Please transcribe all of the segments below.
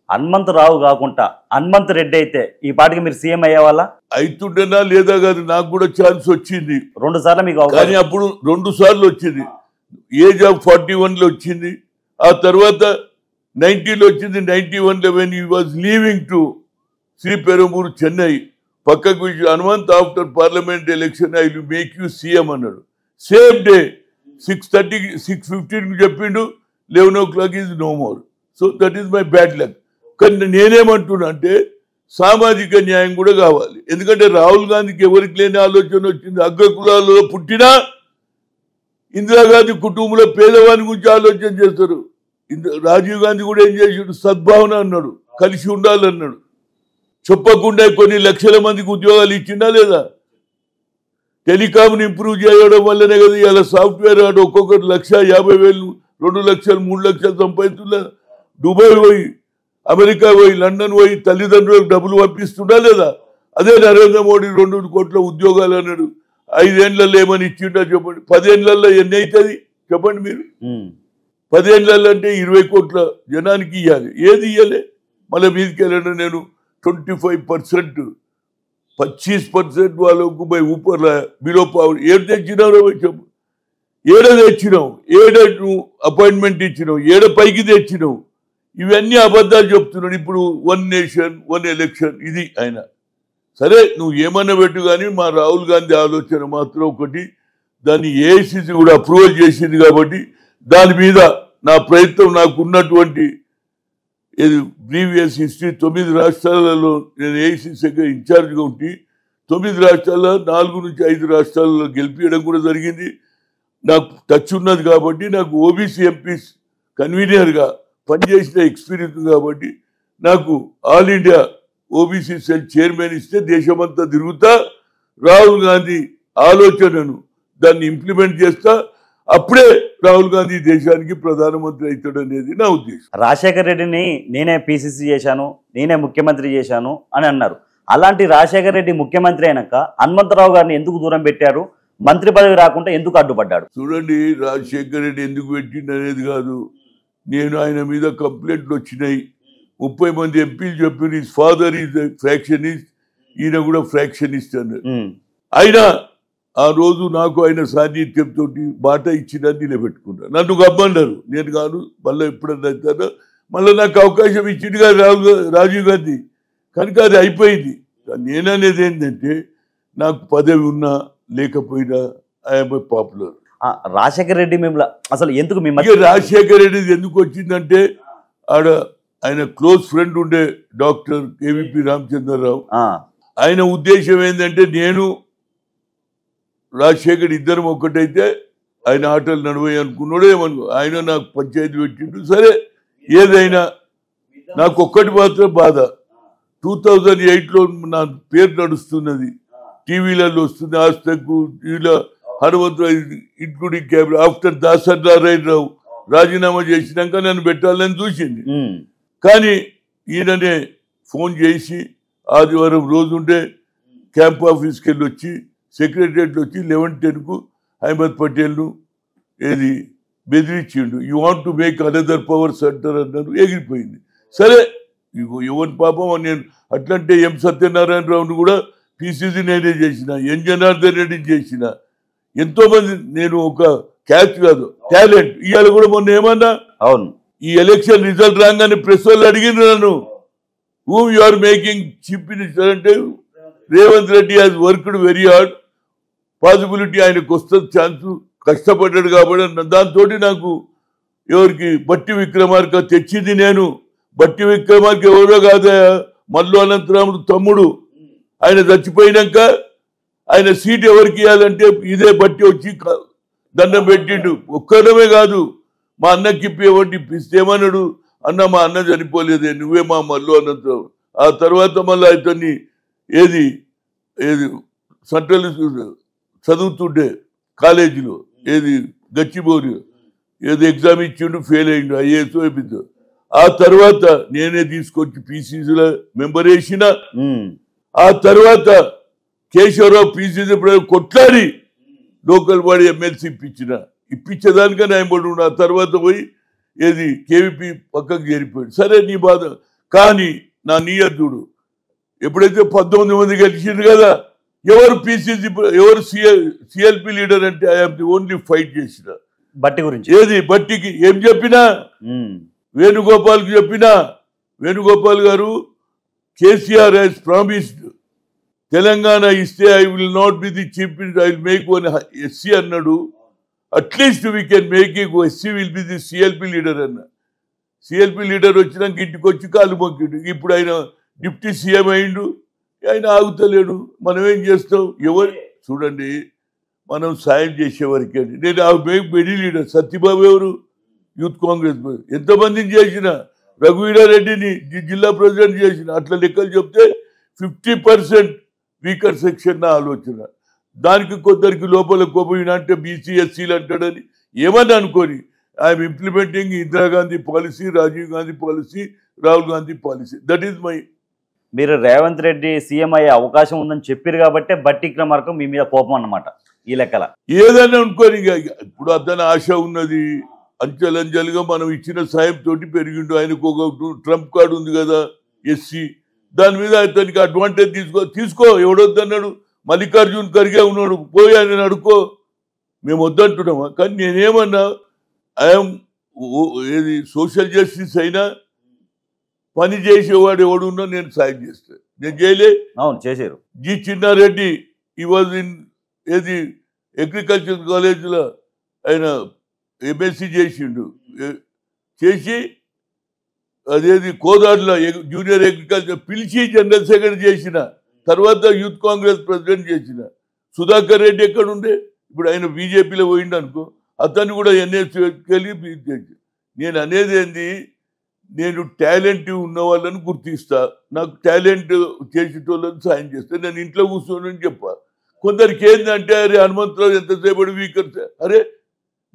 హనుమంతరావు కాకుండా హనుమంత్ రెడ్డి అయితే ఈ పాటికి మీరు సీఎం అయ్యేవాళ్ళ? అవుతుండేనా లేదా కాదు, నాకు కూడా ఛాన్స్ వచ్చింది 2 సార్లు మీకు కానీ అప్పుడు 2 సార్లు వచ్చింది. ఏజ్ ఆఫ్ 41లో వచ్చింది, ఆ తర్వాత 90లో వచ్చింది. 91లో when he was leaving to Sriperumbudur Chennai, పక్కకు Hanumanth after parliament election I will make you CM అన్నాడు. సేమ్ డే 6:30 6:15 చెప్పిండు, 11 o'clock is no more. So that is my bad luck. కానీ నేనేమంటున్నా అంటే సామాజిక న్యాయం కూడా కావాలి. ఎందుకంటే రాహుల్ గాంధీకి ఎవరికి లేని ఆలోచన వచ్చింది. అగ్ర కులాలలో పుట్టినా ఇందిరాగాంధీ కుటుంబంలో పేదవాని గురించి ఆలోచన చేస్తారు. రాజీవ్ గాంధీ కూడా ఏం చేసాడు, సద్భావన అన్నాడు, కలిసి ఉండాలన్నాడు. చెప్పకుండా కొన్ని లక్షల మందికి ఉద్యోగాలు ఇచ్చిందా లేదా? టెలికాంని ఇంప్రూవ్ చేయడం వల్లనే కదా ఇలా సాఫ్ట్వేర్ ఆడు ఒక్కొక్కరు 1,50,000 2 లక్షలు 3 లక్షలు సంపాదిస్తున్నా. దుబాయ్ పోయి, అమెరికా పోయి, లండన్ పోయి తల్లిదండ్రులకు డబ్బులు పంపిస్తుందా లేదా? అదే నరేంద్ర మోడీ 2 కోట్ల ఉద్యోగాలు అన్నాడు. 5 ఏళ్లలో ఏమని ఇచ్చిండో చెప్పండి. 10 ఏళ్లలో ఎన్ని అవుతుంది చెప్పండి మీరు? 10 ఏళ్లలో అంటే 20 కోట్ల జనానికి ఇవ్వాలి. ఏది ఇవ్వలే. మళ్ళీ మీదకి వెళ్ళండి. నేను 25% 25% వాళ్ళకు బై ఊపర్ బిలో పవర్ ఏడు తెచ్చినారో చెప్పు. ఏడ తెచ్చినావు, ఏడ అపాయింట్మెంట్ ఇచ్చినావు, ఏడ పైకి తెచ్చినావు. ఇవన్నీ అబద్ధాలు చెప్తున్నాడు. ఇప్పుడు 1 నేషన్ 1 ఎలక్షన్ ఇది ఆయన. సరే నువ్వు ఏమన్నా పెట్టు, కానీ మా రాహుల్ గాంధీ ఆలోచన మాత్రం ఒకటి, దాన్ని ఏఐసిసి కూడా అప్రూవల్ చేసింది కాబట్టి దాని మీద నా ప్రయత్నం, నాకు ఉన్నటువంటి ప్రీవియస్ హిస్టరీ 9 రాష్ట్రాలలో నేను ఏఐసిసి ఇన్ఛార్జ్గా ఉండి 9 రాష్ట్రాల్లో 4 నుంచి 5 రాష్ట్రాలలో గెలిపించడం కూడా జరిగింది. నాకు టచ్ ఉన్నది కాబట్టి, నాకు ఓబీసీ ఎంపీస్ కన్వీనర్గా పనిచేసిన ఎక్స్పీరియన్స్ కాబట్టి నాకు all India OBC cell chairman ఇస్తే దేశమంతా తిరుగుతా రాహుల్ గాంధీ ఆలోచనను దాన్ని ఇంప్లిమెంట్ చేస్తా. అప్పుడే రాహుల్ గాంధీ దేశానికి ప్రధానమంత్రి అవుతాడు అనేది నా ఉద్దేశం. రాజశేఖర్ రెడ్డిని నేనే పిసిసి చేశాను, నేనే ముఖ్యమంత్రి చేశాను అని అన్నారు. అలాంటి రాజశేఖర్ రెడ్డి ముఖ్యమంత్రి అయినాక హనుమంతరావు గారిని ఎందుకు దూరం పెట్టారు? మంత్రి పదవి రాకుండా ఎందుకు అడ్డుపడ్డాడు? చూడండి, రాజశేఖర్ రెడ్డి ఎందుకు పెట్టింది అనేది కాదు, నేను ఆయన మీద కంప్లైంట్లు వచ్చినాయి. 30 మంది ఎంపీలు చెప్పారు హిస్ ఫాదర్ ఈజ్ ఫ్రాక్షనిస్ట్, ఈయన కూడా ఫ్రాక్షనిస్ట్ అన్నారు. ఆయన ఆ రోజు నాకు ఆయన సాన్నిధ్యంతో బాట ఇచ్చిన నిలబెట్టుకున్నాను. నన్ను గమ్మన్నారు, నేను కాను, మళ్ళీ ఎప్పుడన్నా అవుతానో మళ్ళీ నాకు అవకాశం ఇచ్చింది కాదు రాజీవ్ గాంధీ. కనుక అది అయిపోయింది. నేననేది ఏంటంటే నాకు పదవి ఉన్నా లేకపోయినా ఐఎమ్ పాపులర్. రాజశేఖర్ రెడ్డి మిమ్మల్ని అసలు ఎందుకు రాజశేఖర్ రెడ్డి ఎందుకు వచ్చిందంటే ఆయన క్లోజ్ ఫ్రెండ్ ఉండే డాక్టర్ కేవీపీ రామచంద్రరావు. ఆయన ఉద్దేశం ఏంటంటే నేను రాజశేఖర్ ఇద్దరం ఒక్కటైతే ఆయన ఆటలు నడవాయి అనుకున్నాడు. ఏమనుకో ఆయన నాకు పంచాయతీ పెట్టిండు. సరే ఏదైనా నాకు ఒక్కటి మాత్రం బాధ, 2008లో నా పేరు నడుస్తున్నది, టీవీలలో వస్తుంది, ఆస్తకు టీవీలో Hanumantha Rao including cabinet after Dasari Narayana Rao రాజీనామా చేసినాక నన్ను పెట్టాలని చూసింది. కానీ ఈయననే ఫోన్ చేసి ఆదివారం రోజుండే క్యాంప్ ఆఫీస్కి వెళ్ళి వచ్చి సెక్రటరియట్లో వచ్చి 11:10కు అహ్మద్ పటేల్ను ఏది బెదిరించిండు. You want to make another power centre అన్నారు. ఎగిరిపోయింది. సరే ఎవరి పాపం నేను అట్లంటే ఎం సత్యనారాయణరావును కూడా పిసిసి నేనే చేసిన, ఎన్ జనార్దన్ రెడ్డిని చేసిన, ఎంతోమంది. నేను ఒక క్యాచ్ కాదు టాలెంట్. ఇవాళ కూడా మొన్న ఏమన్నా, అవును ఈ ఎలక్షన్ రిజల్ట్ రాగానే ప్రెస్ వాళ్ళు అడిగిండ్రు నన్ను, whom you are making chief minister అంటే Revanth Reddy has worked very hard, possibility ఆయనకు వస్తుంది ఛాన్స్, కష్టపడ్డాడు కాబట్టి. దాంతో నాకు ఎవరికి బట్టి విక్రమార్క తెచ్చింది నేను. బట్టి విక్రమార్క ఎవరో కాదా, మల్లు అనంతరాముడు తమ్ముడు. ఆయన చచ్చిపోయినాక ఆయన సీట్ ఎవరికి ఇవ్వాలంటే ఇదే బట్టి వచ్చి దండం పెట్టిండు. ఒక్కడమే కాదు, మా అన్నకి ఇప్పిస్తే ఏమన్నాడు, అన్న మా అన్న చనిపోలేదే, నువ్వే మా మల్లు అనంతరావు. ఆ తర్వాత మళ్ళీ అతన్ని ఏది సెంట్రల్ చదువుతుండే కాలేజీలో ఏది గచ్చిబౌలి ఏదో ఎగ్జామ్ ఇచ్చిండు, ఫెయిల్ అయ్యిండు, ఐఏఎస్ అయిపోయింది. ఆ తర్వాత నేనే తీసుకొచ్చి పిసిసిలో మెంబర్ వేసిన. ఆ తర్వాత కేశవరావు పిసిసి కొట్లాడి లోకల్ బాడీ ఎమ్మెల్సీ ఇప్పించేదానికని ఆయన పడి. ఆ తర్వాత పోయి ఏది కేవీపీ పక్కకు చేరిపోయాడు. సరే నీ బాధ, కానీ నా నియతుడు ఎప్పుడైతే 19 మంది గెలిచింది కదా, ఎవరు పిసిసి ఎవరు సిఎల్పి లీడర్ అంటే ఐఎమ్ ది ఓన్లీ ఫైట్ చేసిన. బట్టి గురించి ఏది బట్టికి ఏం చెప్పినా, వేణుగోపాల్కి చెప్పినా, వేణుగోపాల్ గారు కేసీఆర్ హెస్ ప్రామిస్డ్ తెలంగాణ ఇస్తే I will not be the chief minister, I will make one SC అన్నాడు. At least we can make SC will be the CLP leader అన్న. సిఎల్పి లీడర్ వచ్చినాక ఇంటికి వచ్చి కాలు మొక్కిండు. ఇప్పుడు ఆయన డిప్యూటీ సీఎం అయిండు, ఆయన ఆగుతలేడు. మనం ఏం చేస్తాం? ఎవరు చూడండి, మనం సాయం చేసేవారికి అండి. నేను ఆ మేక్ బెడీ లీడర్ సత్యబాబు ఎవరు యూత్ కాంగ్రెస్ ఎంతమందిని చేసిన, రఘువీరారెడ్డిని జిల్లా ప్రెసిడెంట్ చేసిన. అట్లా లెక్కలు చెప్తే 50% వీకర్ సెక్షన్ నా ఆలోచన. దానికి కొందరికి లోపల కోపం అంటే బీసీ ఎస్సీలు అంటాడని ఏమని అనుకోని I'm implementing Indira Gandhi policy, Rajiv Gandhi policy, Rahul Gandhi policy. That is my. మీరు రేవంత్ రెడ్డి సీఎం అయ్యే అవకాశం ఉందని చెప్పారు కాబట్టి బట్టి విక్రమార్క మీ మీద కోపం అన్నమాట ఈ లెక్కల. ఏదైనా అనుకోని ఇప్పుడు అతని ఆశ ఉన్నది, అంచెలంచెలుగా మనం ఇచ్చిన సాయం తోటి పెరిగిండు. ఆయనకు ఒక ట్రంప్ కార్డు ఉంది కదా ఎస్సీ, దాని మీద అతనికి అడ్వాంటేజ్ తీసుకో ఎవడొద్దన్నాడు? మల్లికార్జున్ ఖర్గే ఉన్నాడు, పోయి ఆయన అడుకో, మేము వద్దంటున్నామా? కానీ నేనేమన్నా ఐఎమ్ ఏది సోషల్ జస్టిస్ అయినా పని చేసేవాడు ఎవడున్నా నేను సాయం చేస్తాను. నేను చేయలే? అవును చేశారు. జి చిన్నారెడ్డి ఈ వాజ్ ఇన్ ఏది అగ్రికల్చర్ కాలేజీలో ఆయన ఎంఎస్సీ చేసిండు. చేసి అదేది కోదాడులో జూనియర్ అగ్రికల్చర్ పిలిచి జనరల్ సెక్రటరీ చేసిన. తర్వాత యూత్ కాంగ్రెస్ ప్రెసిడెంట్ చేసిన. సుధాకర్ రెడ్డి ఎక్కడ ఉండే? ఇప్పుడు ఆయన బీజేపీలో పోయిండు అనుకో, అతన్ని కూడా ఎన్ఎస్కి నేను అనేది ఏంది, నేను టాలెంట్ ఉన్న వాళ్ళని గుర్తిస్తా, నాకు టాలెంట్ చేసేటోళ్ళని సాయం చేస్తా. నేను ఇంట్లో కూర్చోనని చెప్పా. కొందరికి ఏంటంటే అరే హనుమంతరావు ఎంతసేపటి వీకర్, అరే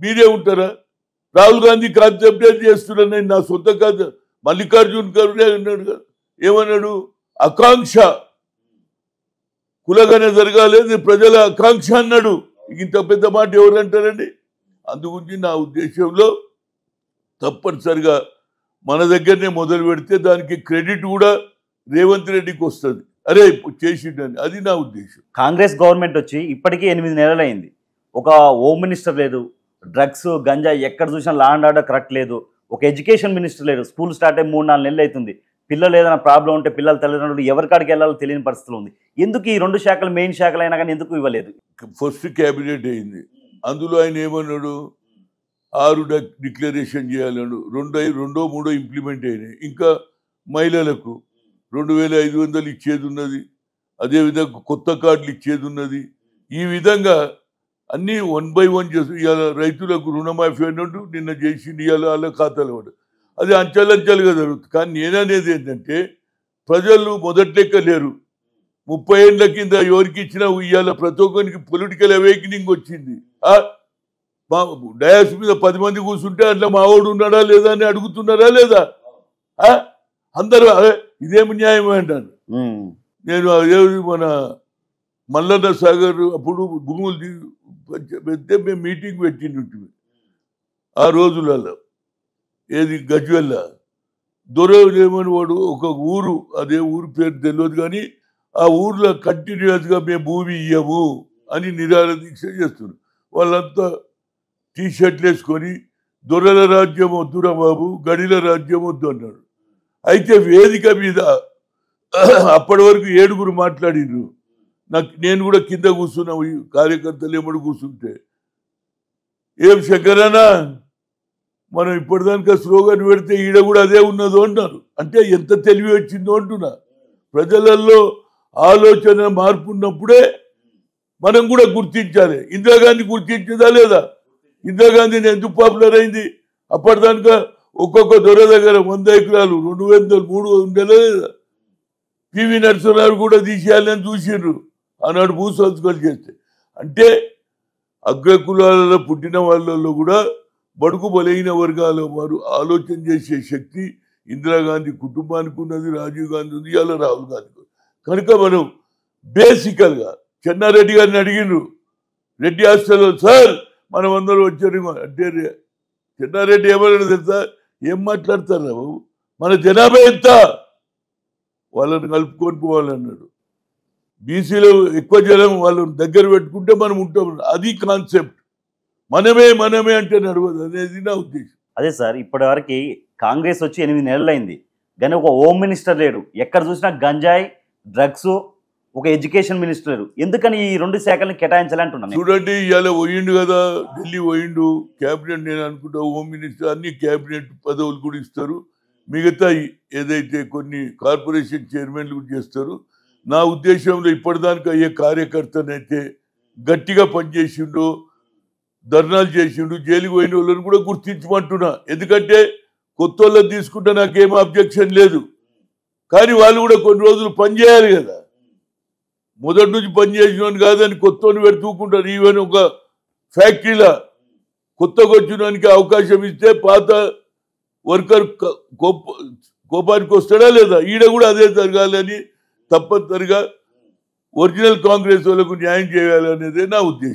మీరే ఉంటారా? రాహుల్ గాంధీ కాన్సెప్ట్ ఏం చేస్తున్నాను నేను, నా సొంత కాదు. మల్లికార్జున్ ఖర్గే అన్నాడు కదా, ఏమన్నాడు? ఆకాంక్ష కులగానే జరగాలేదు ప్రజల ఆకాంక్ష అన్నాడు. ఇంత పెద్ద మాట ఎవరు అంటారండి? అందుగురించి నా ఉద్దేశంలో తప్పనిసరిగా మన దగ్గరనే మొదలు పెడితే దానికి క్రెడిట్ కూడా రేవంత్ రెడ్డికి వస్తుంది. అరే చేసిండని, అది నా ఉద్దేశం. కాంగ్రెస్ గవర్నమెంట్ వచ్చి ఇప్పటికీ 8 నెలలు అయింది. ఒక హోమ్ మినిస్టర్ లేదు, డ్రగ్స్ గంజా ఎక్కడ చూసినా లా అండ్ ఆర్డర్ కరెక్ట్ లేదు, ఒక ఎడ్యుకేషన్ మినిస్టర్ లేడు. స్కూల్ స్టార్ట్ అయ్యి 3-4 నెలలు అవుతుంది. పిల్లలు ఏదైనా ప్రాబ్లం ఉంటే పిల్లల తల్లిదండ్రులు ఎవరికాడికి వెళ్ళాలో తెలియని పరిస్థితులు ఉంది. ఎందుకు ఈ 2 శాఖలు మెయిన్ శాఖలు అయినా కానీ ఎందుకు ఇవ్వలేదు? ఫస్ట్ క్యాబినెట్ అయింది, అందులో ఆయన ఏమన్నాడు? 6 డిక్లరేషన్ చేయాలన్నాడు. 2-3 ఇంప్లిమెంట్ అయినాయి. ఇంకా మహిళలకు 2500 ఇచ్చేది ఉన్నది, అదేవిధంగా కొత్త కార్డులు ఇచ్చేది ఉన్నది. ఈ విధంగా అన్నీ 1 by 1 చేసి ఇవాళ రైతులకు రుణమాఫీ అన్నట్టు నిన్న చేసి ఇవాళ వాళ్ళ ఖాతాలో పడు. అది అంచెలంచెలుగా జరుగుతుంది. కానీ నేననేది ఏంటంటే ప్రజలు మొదట్లెక్క లేరు. 30 ఏళ్ళ కింద ఎవరికి ఇచ్చినా ఇవాళ ప్రతి ఒక్కరికి పొలిటికల్ అవేకనింగ్ వచ్చింది. డయాస్ మీద 10 మంది కూర్చుంటే అట్లా మావాడు ఉన్నాడా లేదా అని అడుగుతున్నారా లేదా? అందరూ ఇదేమి న్యాయం అంటాను నేను. అదే మన మల్లన్న సాగర్ అప్పుడు భూములు పెడితే మేము మీటింగ్ పెట్టినట్టు ఆ రోజులలో ఏది గజ్వెల్ల దొరలేమని వాడు ఒక ఊరు, అదే ఊరు పేరు తెలియదు కానీ ఆ ఊర్లో కంటిన్యూస్గా మేము భూమి ఇయ్యము అని నిరాహార దీక్ష చేస్తున్నారు. వాళ్ళంతా టీషర్ట్లు వేసుకొని దొరల రాజ్యం వద్దురా బాబు, గడిల రాజ్యం వద్దు అన్నాడు. అయితే వేదిక మీద అప్పటి వరకు 7 మాట్లాడినారు. నేను కూడా కింద కూర్చున్నా, కార్యకర్తలు ఏమడు కూర్చుంటే, ఏం శంకరనా మనం ఇప్పటిదానిక స్లోగన్ పెడితే ఈడ కూడా అదే ఉన్నదో అంటారు. అంటే ఎంత తెలివి వచ్చిందో అంటున్నా. ప్రజలలో ఆలోచన మార్పు ఉన్నప్పుడే మనం కూడా గుర్తించాలి. ఇందిరాగాంధీ గుర్తించిందా లేదా? ఇందిరాగాంధీని ఎందుకు పాపులర్ అయింది? అప్పటిదానిక ఒక్కొక్క దొర దగ్గర 100 ఎకరాలు 200 300 ఉండేదా లేదా? పివి నరసింహారావు కూడా తీసేయాలని చూసిండ్రు ఆనాడు భూ సంస్కరణ చేస్తే. అంటే అగ్రకులాలలో పుట్టిన వాళ్ళలో కూడా బడుగు బలైన వర్గాల వారు ఆలోచన చేసే శక్తి ఇందిరాగాంధీ కుటుంబానికి ఉన్నది, రాజీవ్ గాంధీ ఉంది, ఇలా రాహుల్ గాంధీ. కనుక మనం బేసికల్గా చెన్నారెడ్డి గారిని అడిగిండ్రు, రెడ్డి హాస్టల్లో సార్ మనం అందరూ వచ్చారు అంటే చెన్నారెడ్డి ఏమన్నాడు తెలుసా? ఏం మాట్లాడతారు బాబు, మన జనాభా ఎంత, వాళ్ళని కలుపుకొని పోవాలన్నాడు. బీసీలో ఎక్కువ జనం వాళ్ళని దగ్గర పెట్టుకుంటే మనం ఉంటాం. అది కాన్సెప్ట్. మనమే అంటే నడవదు అనేది నా ఉద్దేశం. అదే సార్, ఇప్పటి వరకు కాంగ్రెస్ వచ్చి 8 నెలలు అయింది, కానీ ఒక హోమ్ మినిస్టర్ లేడు. ఎక్కడ చూసినా గంజాయి, డ్రగ్స్, ఒక ఎడ్యుకేషన్ మినిస్టర్ లేరు. ఎందుకని ఈ 2 శాఖలను కేటాయించాలంటున్నాను. చూడండి, ఇవాళ పోయిండు కదా, ఢిల్లీ పోయిండు, క్యాబినెట్, నేను అనుకుంటా హోమ్ మినిస్టర్ అన్ని క్యాబినెట్ పదవులు కూడా ఇస్తారు. మిగతా ఏదైతే కొన్ని కార్పొరేషన్ చైర్మన్లు కూడా చేస్తారు. నా ఉద్దేశంలో ఇప్పటిదానికి అయ్యే కార్యకర్తనైతే గట్టిగా పనిచేసిండు, ధర్నాలు చేసిండు, జైలుకు పోయిన వాళ్ళని కూడా గుర్తించమంటున్నా. ఎందుకంటే కొత్త వాళ్ళని తీసుకుంటే నాకేం అబ్జెక్షన్ లేదు, కానీ వాళ్ళు కూడా కొన్ని రోజులు పనిచేయాలి కదా. మొదటి నుంచి పనిచేసిన కాదని కొత్తని పెడుతూకుంటారు. ఈవెన్ ఒక ఫ్యాక్టరీలో కొత్తగా వచ్చినానికి అవకాశం ఇస్తే పాత వర్కర్ కోపానికి వస్తాడా లేదా? ఈడ కూడా అదే జరగాలని తప్పనిసరిగా ఒరిజినల్ కాంగ్రెస్ వాళ్ళకు న్యాయం చేయాలనేదే నా ఉద్దేశం.